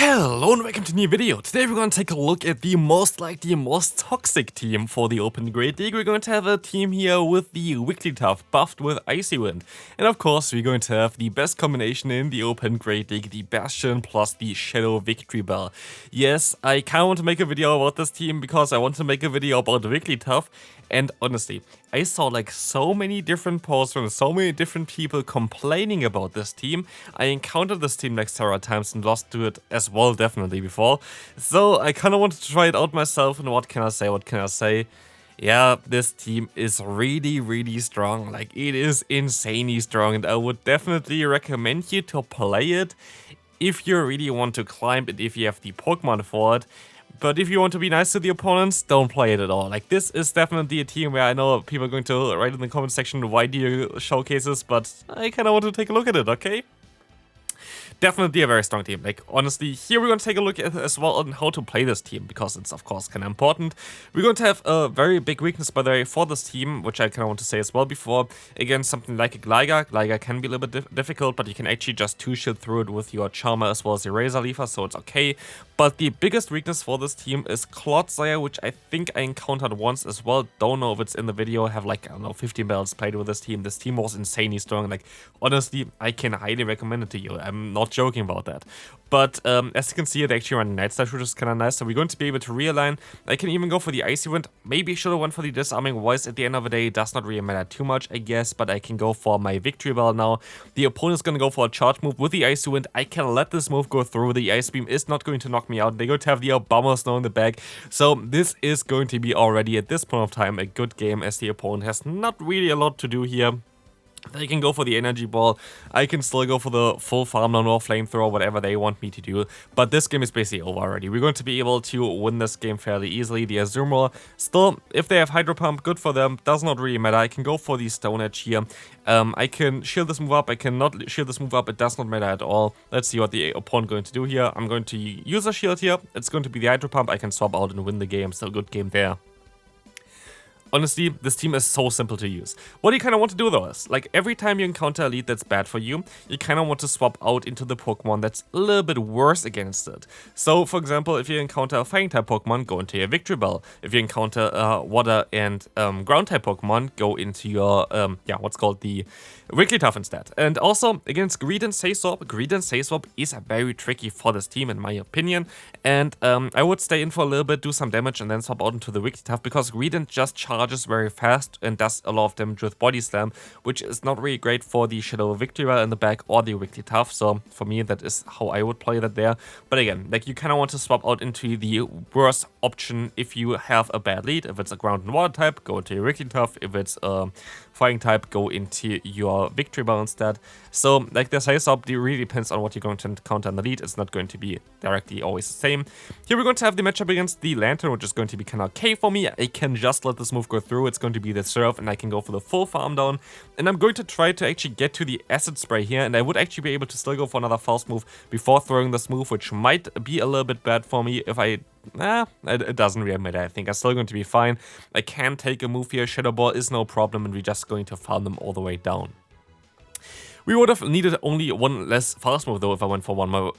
Hello and welcome to a new video. Today we're going to take a look at the most toxic team for the Open Great League. We're going to have a team here with the Wigglytuff buffed with Icy Wind. And of course we're going to have the best combination in the Open Great League, the Bastion plus the Shadow Victory Bell. Yes, I kind of want to make a video about this team because I want to make a video about Wigglytuff. And honestly, I saw like so many different posts from so many different people complaining about this team. I encountered this team like several times and lost to it as well definitely before. So I kind of wanted to try it out myself, and what can I say? Yeah, this team is really strong. Like, it is insanely strong, and I would definitely recommend you to play it if you really want to climb it, if you have the Pokemon for it. But if you want to be nice to the opponents, don't play it at all. Like, this is definitely a team where I know people are going to write in the comment section, why do you showcase this? But I kind of want to take a look at it, okay? Definitely a very strong team. Like, honestly, here we're going to take a look at as well on how to play this team, because it's of course kind of important. We're going to have a very big weakness, by the way, for this team, which I kind of want to say as well before. Again, something like a Gligar. Gligar can be a little bit difficult, but you can actually just two-shield through it with your Charmer as well as your Razor Leafer, so it's okay. But the biggest weakness for this team is Clodsire, which I think I encountered once as well. Don't know if it's in the video. I have like, I don't know, 15 battles played with this team. This team was insanely strong. Like, honestly, I can highly recommend it to you. I'm not joking about that. But as you can see, they actually run Night Slash, which is kind of nice. So we're going to be able to realign. I can even go for the Icy Wind. Maybe should have went for the Disarming Voice at the end of the day. It does not really matter too much, I guess. But I can go for my Victory Bell now. The opponent's going to go for a charge move with the Icy Wind. I can let this move go through. The Ice Beam is not going to knock me out. They're going to have the Obama Snow in the back. So this is going to be already at this point of time a good game, as the opponent has not really a lot to do here. They can go for the Energy Ball. I can still go for the full Farm Down or Flamethrower, whatever they want me to do. But this game is basically over already. We're going to be able to win this game fairly easily. The Azumarill, still, if they have Hydro Pump, good for them. Does not really matter. I can go for the Stone Edge here. I can shield this move up. I cannot shield this move up. It does not matter at all. Let's see what the opponent going to do here. I'm going to use a shield here. It's going to be the Hydro Pump. I can swap out and win the game. Still a good game there. Honestly, this team is so simple to use. What you kind of want to do though is, like, every time you encounter a lead that's bad for you, you kind of want to swap out into the Pokemon that's a little bit worse against it. So, for example, if you encounter a Fighting type Pokemon, go into your Victory Bell. If you encounter Water and Ground type Pokemon, go into your, what's called the Wigglytuff instead. And also, against Greed and Sazewap is very tricky for this team, in my opinion. And I would stay in for a little bit, do some damage, and then swap out into the Wigglytuff, because Greedent just charges very fast and does a lot of damage with Body Slam, which is not really great for the Shadow Victory Bell in the back or the Wigglytuff. So for me, that is how I would play that there. But again, like, you kind of want to swap out into the worst option if you have a bad lead. If it's a Ground and Water type, go into your Wigglytuff. If it's a Fighting type, go into your Victory Bell instead. So, like, the size-up really depends on what you're going to encounter in the lead. It's not going to be directly always the same. Here we're going to have the matchup against the Lantern, which is going to be kind of okay for me. I can just let this move go through. It's going to be the Surf, and I can go for the full Farm Down. And I'm going to try to actually get to the Acid Spray here, and I would actually be able to still go for another false move before throwing this move, which might be a little bit bad for me if I... it doesn't really matter. I think I'm still going to be fine. I can take a move here. Shadow Ball is no problem, and we're just going to farm them all the way down. We would have needed only one less fast move though if I went for one more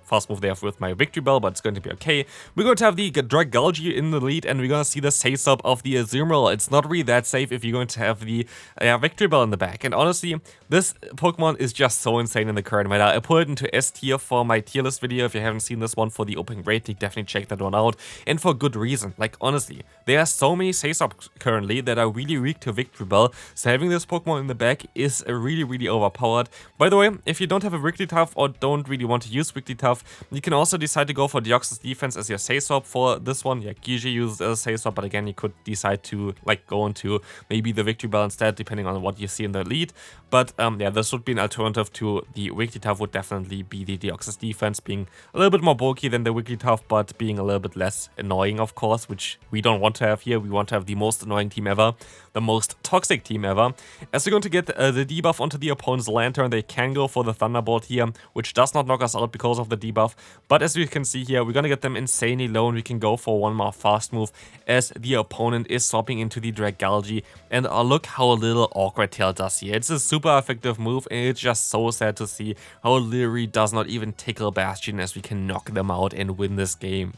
fast move there with my Victory Bell, but it's going to be okay. We're going to have the Dragalge in the lead, and we're going to see the Sazewap of the Azumarill. It's not really that safe if you're going to have the Victory Bell in the back. And honestly, this Pokemon is just so insane in the current meta. I put it into S tier for my tier list video. If you haven't seen this one for the Open Great League, definitely check that one out. And for good reason. Like, honestly, there are so many Sazewap currently that are really weak to Victory Bell. So having this Pokemon in the back is really overpowered. By the way, if you don't have a Wigglytuff or don't really want to use Wigglytuff, you can also decide to go for Deoxys Defense as your Sazewap for this one. Yeah, Gigi uses as a Sazewap, but again, you could decide to, like, go into maybe the Victory Bell instead, depending on what you see in the lead. But yeah, this would be an alternative to the Wigglytuff. Would definitely be the Deoxys Defense, being a little bit more bulky than the Wigglytuff, but being a little bit less annoying, of course, which we don't want to have here. We want to have the most annoying team ever, the most toxic team ever, as we're going to get the debuff onto the opponent's Lantern, they can go for the Thunderbolt here, which does not knock us out because of the debuff. But as you can see here, we're gonna get them insanely low, and we can go for one more fast move as the opponent is swapping into the Dragalge. And look how little Awkward Tail does here. It's a super effective move, and it's just so sad to see how it literally does not even tickle Bastion as we can knock them out and win this game.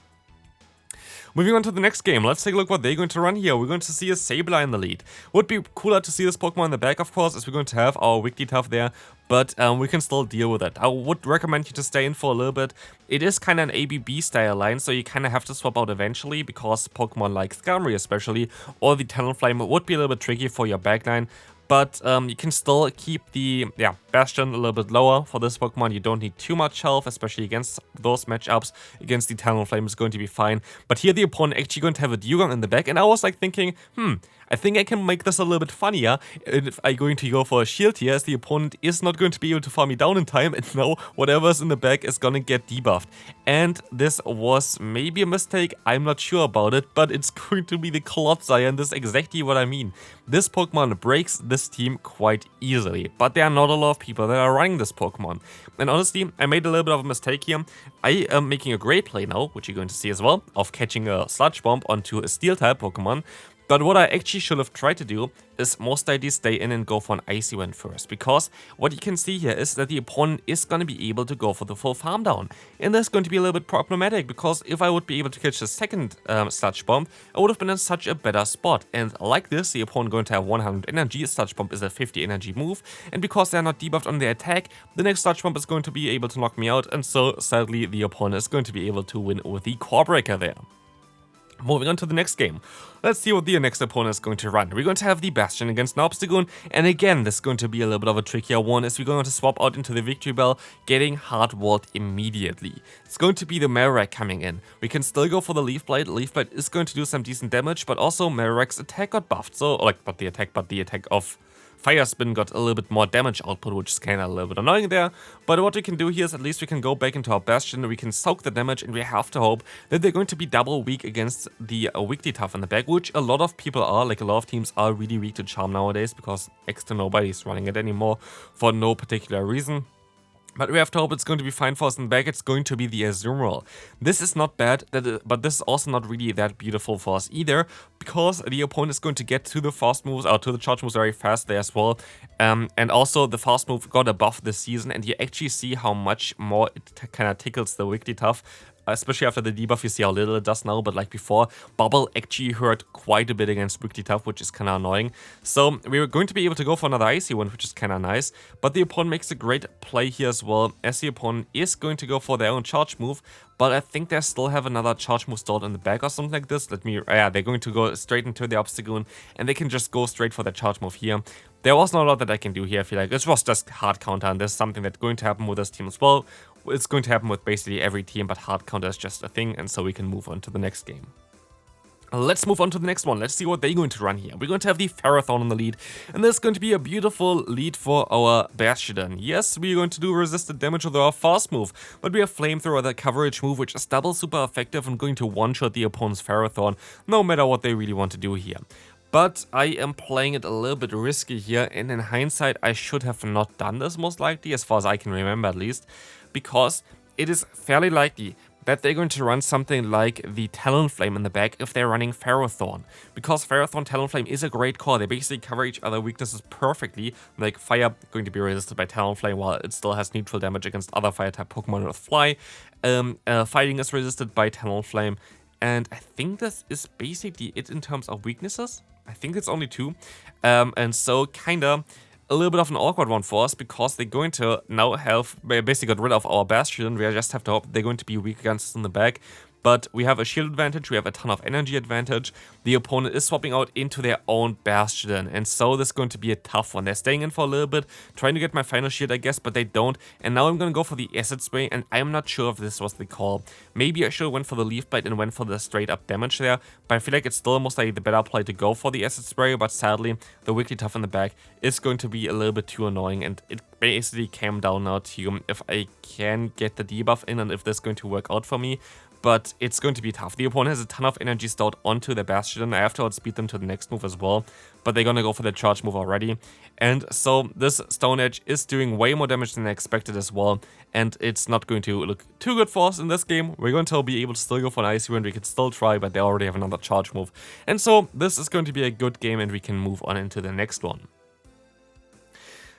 Moving on to the next game, let's take a look what they're going to run here. We're going to see a Sableye in the lead. Would be cooler to see this Pokemon in the back, of course, as we're going to have our Wigglytuff there, but we can still deal with it. I would recommend you to stay in for a little bit. It is kind of an ABB style line, so you kind of have to swap out eventually, because Pokemon like Skarmory especially, or the Talonflame would be a little bit tricky for your backline. But you can still keep the Bastion a little bit lower for this Pokemon. You don't need too much health, especially against those matchups. Against the Talonflame is going to be fine. But here the opponent actually going to have a Dewgong in the back. And I was like thinking, I think I can make this a little bit funnier if I'm going to go for a shield here, as the opponent is not going to be able to farm me down in time, and now whatever's in the back is gonna get debuffed. And this was maybe a mistake, I'm not sure about it, but it's going to be the Clodsire, and this is exactly what I mean. This Pokemon breaks this team quite easily, but there are not a lot of people that are running this Pokemon. And honestly, I made a little bit of a mistake here. I am making a great play now, which you're going to see as well, of catching a Sludge Bomb onto a Steel-type Pokemon. But what I actually should have tried to do is most likely stay in and go for an Icy Wind first, because what you can see here is that the opponent is going to be able to go for the full farm down. And that's going to be a little bit problematic, because if I would be able to catch the second Sludge Bomb, I would have been in such a better spot. And like this, the opponent going to have 100 energy, Sludge Bomb is a 50 energy move, and because they're not debuffed on their attack, the next Sludge Bomb is going to be able to knock me out, and so sadly the opponent is going to be able to win with the Core Breaker there. Moving on to the next game. Let's see what the next opponent is going to run. We're going to have the Bastion against Obstagoon, and again, this is going to be a little bit of a trickier one, as we're going to swap out into the Victory Bell, getting hard-walled immediately. It's going to be the Marowak coming in. We can still go for the Leaf Blade. Leaf Blade is going to do some decent damage, but also Marowak's attack got buffed, so, but the attack of Fire Spin got a little bit more damage output, which is kind of a little bit annoying there. But what we can do here is at least we can go back into our Bastion, we can soak the damage, and we have to hope that they're going to be double weak against the Wigglytuff in the back, which a lot of people are, like a lot of teams are really weak to Charm nowadays, because next to nobody's running it anymore for no particular reason. But we have to hope it's going to be fine for us in the back. It's going to be the Azumarill. This is not bad, but this is also not really that beautiful for us either, because the opponent is going to get to the fast moves, or to the charge moves very fast there as well. And also the fast move got a buff this season, and you actually see how much more it kind of tickles the Wigglytuff. Especially after the debuff, you see how little it does now, but like before, Bubble actually hurt quite a bit against Wigglytuff, which is kind of annoying. So we were going to be able to go for another Icy one, which is kind of nice, but the opponent makes a great play here as well, as the opponent is going to go for their own charge move, but I think they still have another charge move stored in the back or something like this. They're going to go straight into the Obstagoon, and they can just go straight for their charge move here. There was not a lot that I can do here, I feel like. It was just hard counter, and there's something that's going to happen with this team as well. It's going to happen with basically every team, but hard counter is just a thing, and so we can move on to the next game. Let's move on to the next one. Let's see what they're going to run here. We're going to have the Ferrothorn in the lead, and this is going to be a beautiful lead for our Bastion. Yes, we're going to do resisted damage with our fast move, but we have Flamethrower, the coverage move, which is double super effective and going to one-shot the opponent's Ferrothorn, no matter what they really want to do here. But I am playing it a little bit risky here, and in hindsight, I should have not done this most likely, as far as I can remember at least, because it is fairly likely that they're going to run something like the Talonflame in the back if they're running Ferrothorn. Because Ferrothorn, Talonflame is a great core. They basically cover each other weaknesses perfectly. Like Fire going to be resisted by Talonflame while it still has neutral damage against other Fire-type Pokemon with Fly. Fighting is resisted by Talonflame. And I think this is basically it in terms of weaknesses. I think it's only 2. And so kinda a little bit of an awkward one for us, because they're going to now have basically got rid of our Bastion. We just have to hope they're going to be weak against us in the back. But we have a shield advantage, we have a ton of energy advantage. The opponent is swapping out into their own Bastion, and so this is going to be a tough one. They're staying in for a little bit, trying to get my final shield, I guess, but they don't. And now I'm going to go for the Acid Spray, and I'm not sure if this was the call. Maybe I should have went for the Leaf Blade and went for the straight up damage there, but I feel like it's still almost like the better play to go for the Acid Spray, but sadly, the Wigglytuff in the back is going to be a little bit too annoying, and it basically came down now to if I can get the debuff in and if this is going to work out for me. but it's going to be tough. The opponent has a ton of energy stored onto their Bastion. I have to outspeed them to the next move as well, but they're gonna go for the charge move already. And so this Stone Edge is doing way more damage than I expected as well, and it's not going to look too good for us in this game. We're going to be able to still go for an Icy Wind, we can still try, but they already have another charge move. And so this is going to be a good game, and we can move on into the next one.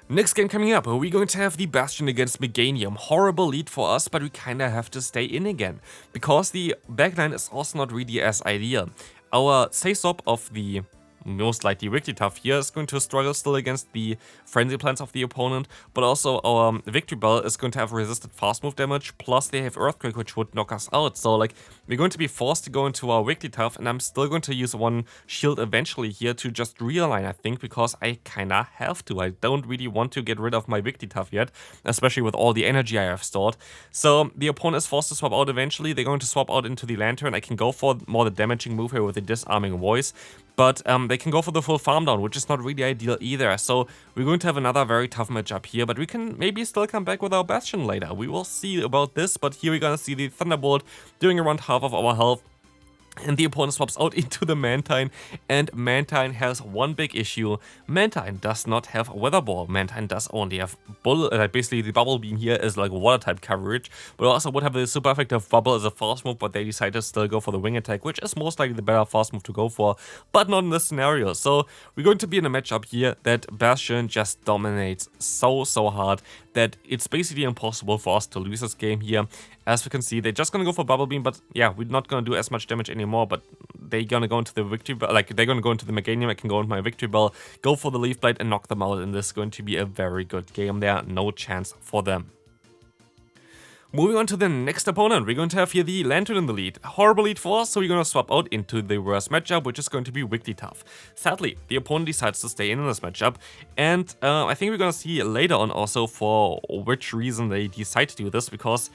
Next game coming up, we're going to have the Bastion against Meganium. Horrible lead for us, but we kinda have to stay in again, because the backline is also not really as ideal. Our Say-Swap of the most likely Wigglytuff here is going to struggle still against the Frenzy Plants of the opponent, but also our Victory Bell is going to have resisted fast move damage, plus they have Earthquake, which would knock us out. So like, we're going to be forced to go into our Wigglytuff, and I'm still going to use one shield eventually here to just realign, I think, because I kinda have to. I don't really want to get rid of my Wigglytuff yet, especially with all the energy I have stored. So the opponent is forced to swap out eventually. They're going to swap out into the Lantern. I can go for more the damaging move here with the Disarming Voice, but they can go for the full farm down, which is not really ideal either. So we're going to have another very tough matchup here, but we can maybe still come back with our Bastion later. We will see about this, but here we're gonna see the Thunderbolt doing around half of our health. And the opponent swaps out into the Mantine, and Mantine has one big issue. Mantine does not have Weather Ball. Mantine does only have basically the Bubble Beam here is like water type coverage, but also would have the super effective Bubble as a fast move, but they decided to still go for the Wing Attack, which is most likely the better fast move to go for, but not in this scenario. So we're going to be in a matchup here that Bastion just dominates so hard that it's basically impossible for us to lose this game here. As we can see, they're just gonna go for Bubble Beam, but yeah, we're not gonna do as much damage anymore, but they're gonna go into the Victory Bell, like they're gonna go into the Meganium, I can go into my Victory Bell, go for the Leaf Blade and knock them out, and this is going to be a very good game there, no chance for them. Moving on to the next opponent, we're going to have here the Lantern in the lead. Horrible lead for us, so we're going to swap out into the worst matchup, which is going to be Wigglytuff. Sadly, the opponent decides to stay in this matchup, and I think we're going to see later on also for which reason they decide to do this, because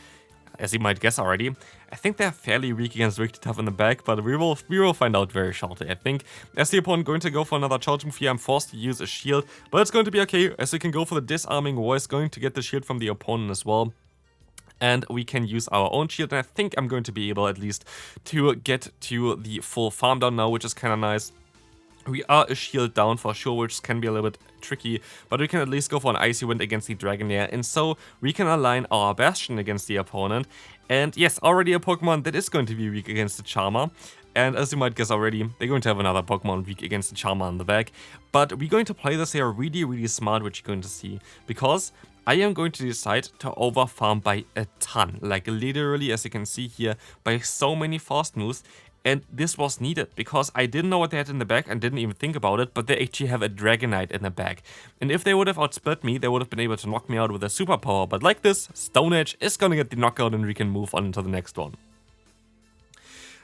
as you might guess already, I think they're fairly weak against Wigglytuff in the back, but we will find out very shortly, I think. As the opponent going to go for another charge move here, I'm forced to use a shield, but it's going to be okay, as we can go for the Disarming Voice, going to get the shield from the opponent as well. And we can use our own shield, and I think I'm going to be able at least to get to the full farm down now, which is kind of nice. We are a shield down for sure, which can be a little bit tricky, but we can at least go for an Icy Wind against the Dragonair, and so we can align our Bastion against the opponent. And yes, already a Pokemon that is going to be weak against the Charmer. And as you might guess already, they're going to have another Pokemon weak against the Charmer on the back. But we're going to play this here really smart, which you're going to see, because I am going to decide to overfarm by a ton, like literally, as you can see here, by so many fast moves. And this was needed, because I didn't know what they had in the back and didn't even think about it, but they actually have a Dragonite in the back. And if they would have outsplit me, they would have been able to knock me out with a superpower, but like this, Stone Edge is gonna get the knockout and we can move on to the next one.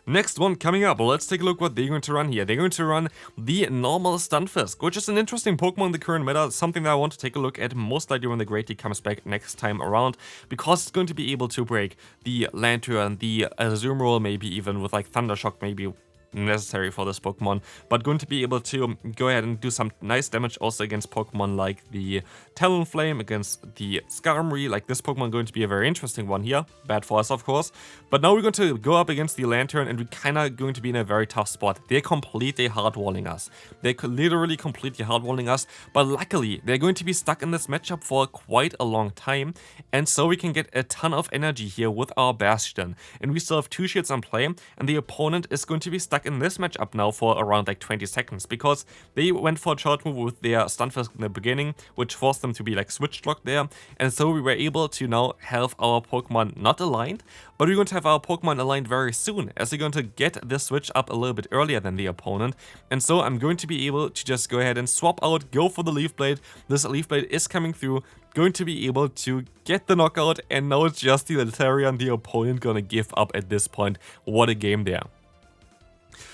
Next one coming up, let's take a look what they're going to run here. They're going to run the normal Stunfisk, which is an interesting Pokemon in the current meta, something that I want to take a look at most likely when the Great League comes back next time around, because it's going to be able to break the Lantern, the Azumarill, maybe even with like Thundershock maybe necessary for this Pokemon, but going to be able to go ahead and do some nice damage also against Pokemon like the Talonflame, against the Skarmory. Like this Pokemon going to be a very interesting one here, bad for us of course, but now we're going to go up against the Lantern and we're kind of going to be in a very tough spot. They're completely hardwalling us, they're literally completely hardwalling us, but luckily they're going to be stuck in this matchup for quite a long time, and so we can get a ton of energy here with our Bastion, and we still have 2 shields on play, and the opponent is going to be stuck in this matchup now for around like 20 seconds, because they went for a charge move with their Stunfisk in the beginning, which forced them to be like switch locked there, and so we were able to now have our Pokemon not aligned, but we're going to have our Pokemon aligned very soon, as we're going to get this switch up a little bit earlier than the opponent, and so I'm going to be able to just go ahead and swap out, go for the Leaf Blade. This Leaf Blade is coming through, going to be able to get the knockout, and now it's just the Lantarian, the opponent, gonna give up at this point. What a game there.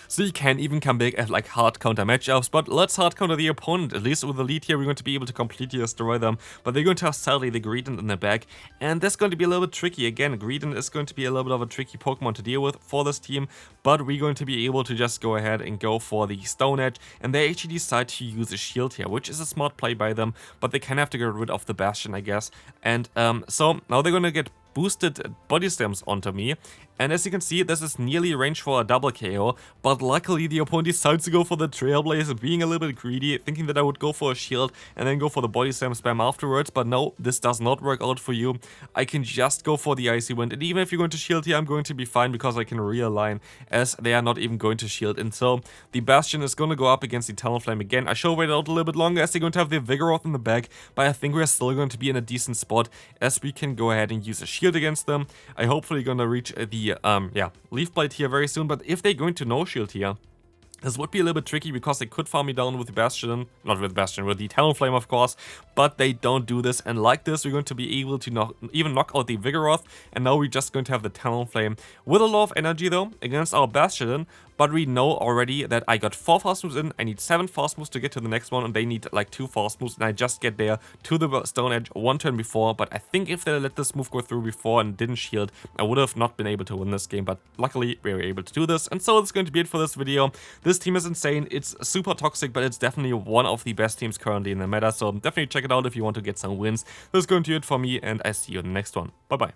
So you can even come back at like hard counter matchups, but let's hard counter the opponent. At least with the lead here, we're going to be able to completely destroy them, but they're going to have sadly the Greedent in the back, and that's going to be a little bit tricky. Again, Greedent is going to be a little bit of a tricky Pokemon to deal with for this team, but we're going to be able to just go ahead and go for the Stone Edge, and they actually decide to use a shield here, which is a smart play by them, but they kind of have to get rid of the Bastion, I guess. And so now they're going to get boosted body slams onto me. And as you can see, this is nearly range for a double KO, but luckily the opponent decides to go for the Trailblazer, being a little bit greedy, thinking that I would go for a shield and then go for the body slam spam afterwards, but no, this does not work out for you. I can just go for the Icy Wind, and even if you're going to shield here, I'm going to be fine because I can realign, as they are not even going to shield. And so the Bastion is going to go up against the Talonflame again. I should wait out a little bit longer as they're going to have the Vigoroth in the back, but I think we're still going to be in a decent spot as we can go ahead and use a shield against them. I hopefully gonna reach the Leaf Blade here very soon, but if they're going to no shield here, this would be a little bit tricky because they could farm me down with the Bastion, not with the Bastion, with the Talonflame of course, but they don't do this, and like this we're going to be able to even knock out the Vigoroth, and now we're just going to have the Talonflame with a lot of energy though against our Bastion. But we know already that I got 4 fast moves in, I need 7 fast moves to get to the next one, and they need like 2 fast moves, and I just get there to the Stone Edge 1 turn before. But I think if they let this move go through before and didn't shield, I would have not been able to win this game, but luckily we were able to do this. And so that's going to be it for this video. This team is insane, it's super toxic, but it's definitely one of the best teams currently in the meta, so definitely check it out if you want to get some wins. This is going to be it for me, and I see you in the next one. Bye bye.